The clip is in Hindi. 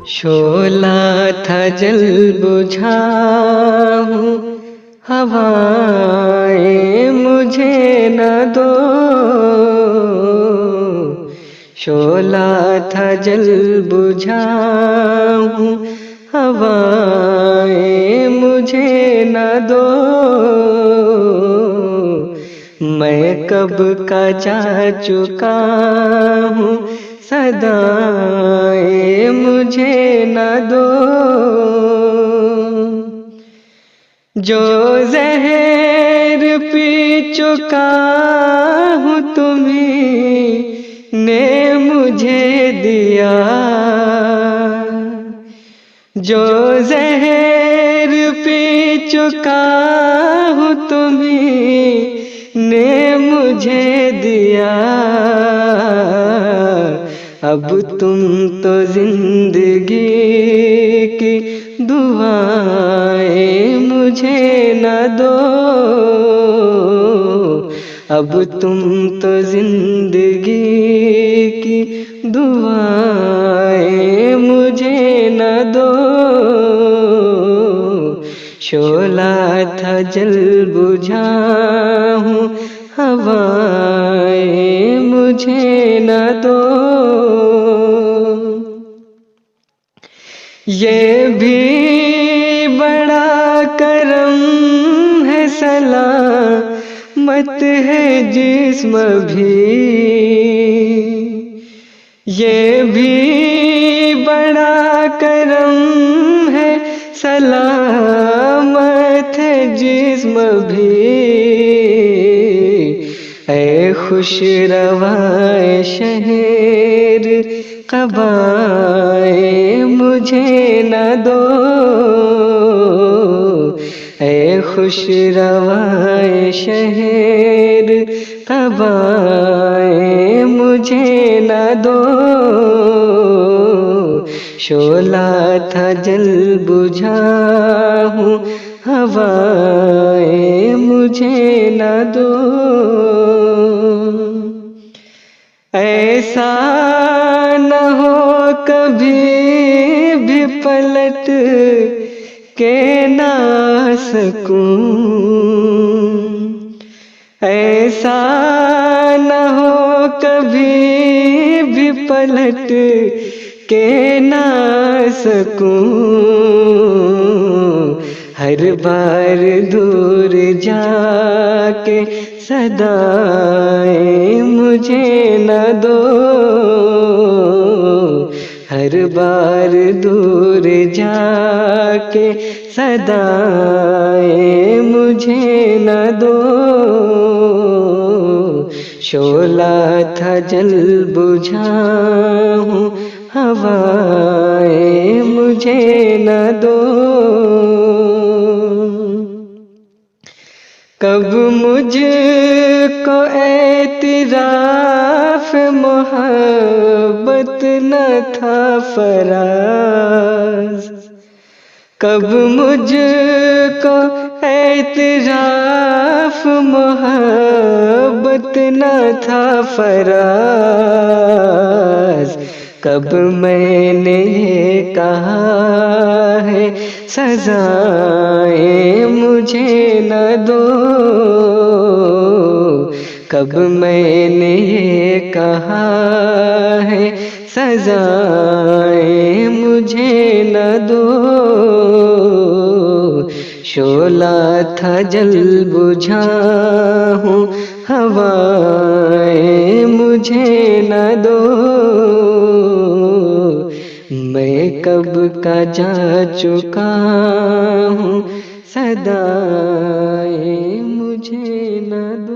शोला था जल बुझाऊं, हवाएं मुझे न दो। शोला था जल बुझाऊं, हवाएं मुझे न दो। मैं कब का जा चुका हूँ, सदाएं मुझे न दो। जो जहर पी चुका हूँ तुम्हीं ने मुझे दिया। जो जहर पी चुका हूँ तुम्हीं ने मुझे दिया। अब तुम तो जिंदगी की दुआएं मुझे न दो। अब तुम तो जिंदगी की दुआएं मुझे न दो। शोला था जल बुझाऊं, हवाएं मुझे न दो। ये भी बड़ा करम है, सलामत है जिस्म भी। ये भी बड़ा करम है, सलामत है जिस्म भी। ऐ खुश रवाए शहर, क़बाएं मुझे न दो। ऐ खुश रवाए शहर, क़बाएं मुझे न दो। शोला था जल बुझाऊं, हवाएं मुझे न दो। ऐसा न हो कभी भी पलट के ना सकूं। ऐसा न हो कभी भी पलट के ना सकूं। हर बार दूर जाके सदाएं मुझे न दो। हर बार दूर जाके सदाएं मुझे न दो। शोला था जल बुझाऊं, हवाएं मुझे न दो। कब मुझको एतराफ़ मोहब्बत न था फराज़। कब मुझको एतराफ़ मोहब्बत न था फराज़। कब मैंने ये कहा है, सज़ाएं मुझे न दो। कब मैंने ये कहा है, सज़ाएं मुझे न दो। शोला था जल बुझाऊं, हवाएं मुझे न दो। मैं कब का जा चुका हूँ, सदाएं मुझे न दो।